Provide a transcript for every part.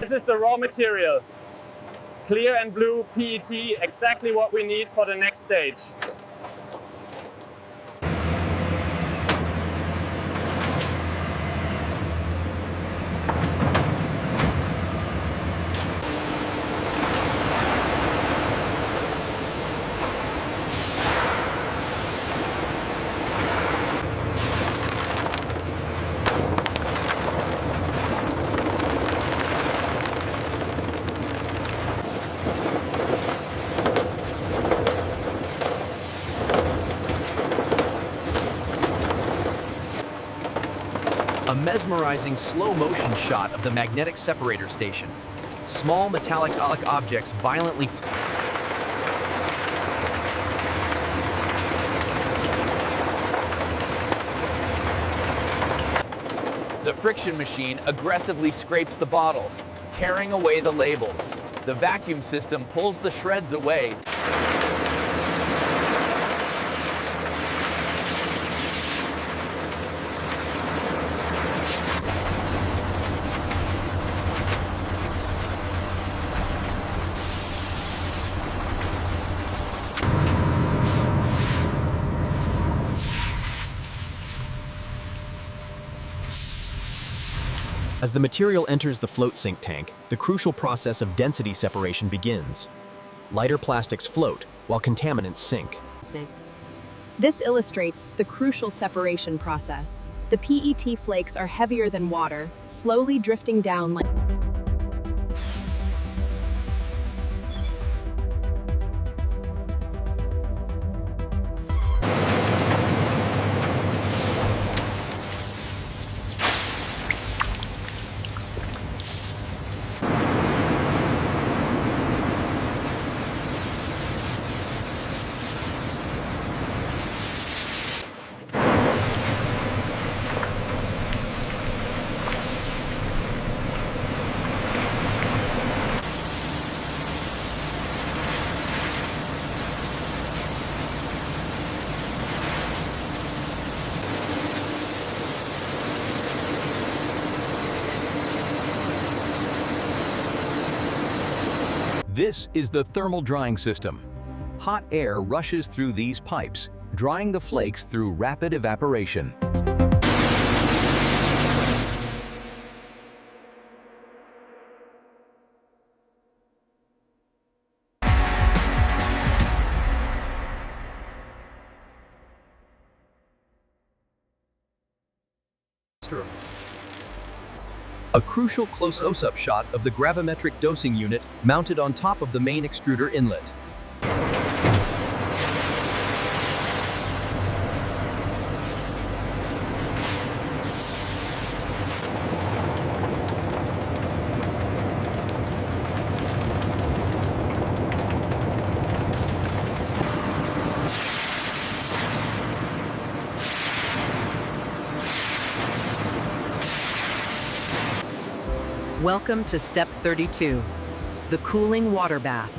This is the raw material. Clear and blue PET, exactly what we need for the next stage. A mesmerizing slow-motion shot of the magnetic separator station. Small metallic objects violently The friction machine aggressively scrapes the bottles, tearing away the labels. The vacuum system pulls the shreds away. As the material enters the float sink tank, the crucial process of density separation begins. Lighter plastics float, while contaminants sink. This illustrates the crucial separation process. The PET flakes are heavier than water, slowly drifting down like This is the thermal drying system. Hot air rushes through these pipes, drying the flakes through rapid evaporation. A crucial close-up shot of the gravimetric dosing unit mounted on top of the main extruder inlet. Welcome to step 32, the cooling water bath.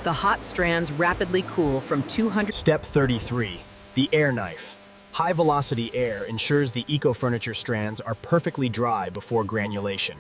The hot strands rapidly cool from 200. Step 33, the air knife. High-velocity air ensures the eco-furniture strands are perfectly dry before granulation.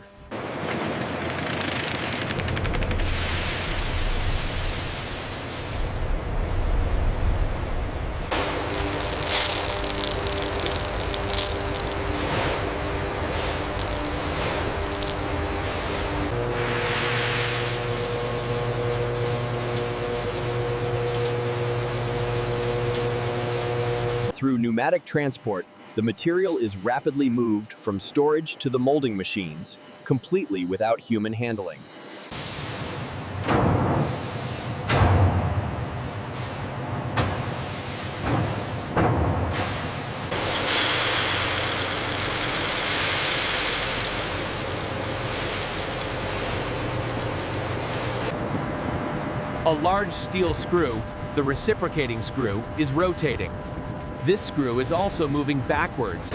Through pneumatic transport, the material is rapidly moved from storage to the molding machines, completely without human handling. A large steel screw, the reciprocating screw, is rotating. This screw is also moving backwards.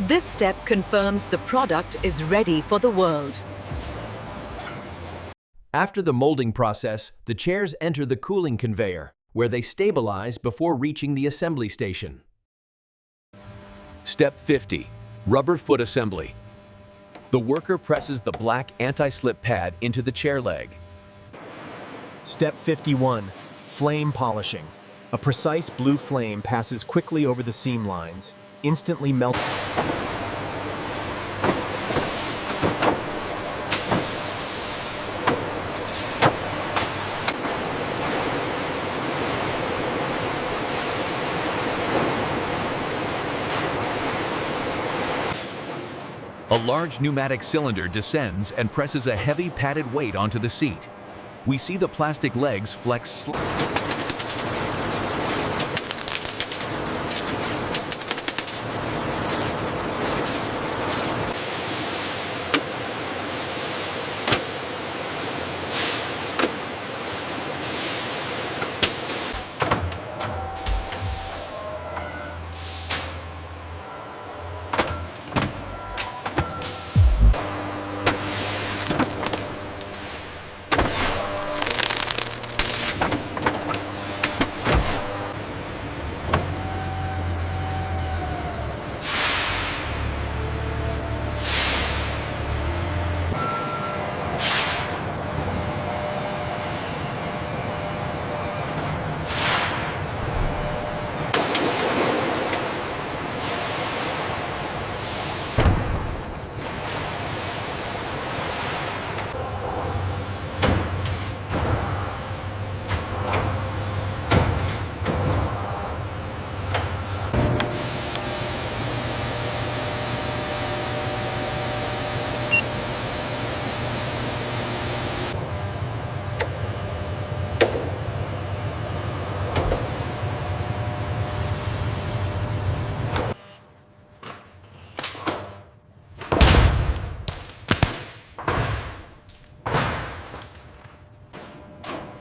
This step confirms the product is ready for the world. After the molding process, the chairs enter the cooling conveyor, where they stabilize before reaching the assembly station. Step 50. Rubber foot assembly. The worker presses the black anti-slip pad into the chair leg. Step 51. Flame polishing. A precise blue flame passes quickly over the seam lines, instantly melting. A large pneumatic cylinder descends and presses a heavy padded weight onto the seat. We see the plastic legs flex slightly.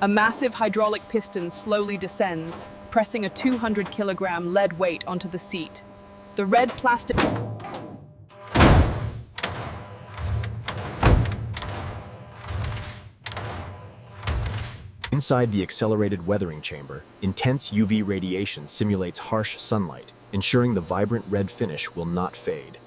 A massive hydraulic piston slowly descends, pressing a 200-kilogram lead weight onto the seat. The red plastic... Inside the accelerated weathering chamber, intense UV radiation simulates harsh sunlight, ensuring the vibrant red finish will not fade.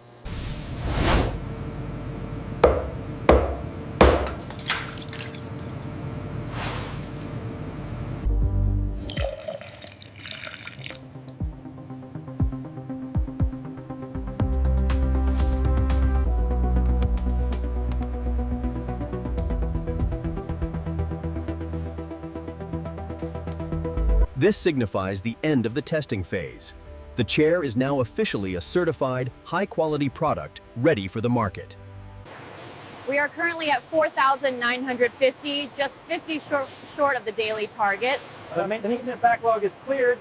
This signifies the end of the testing phase. The chair is now officially a certified, high-quality product ready for the market. We are currently at 4,950, just 50 short of the daily target. The maintenance backlog is cleared.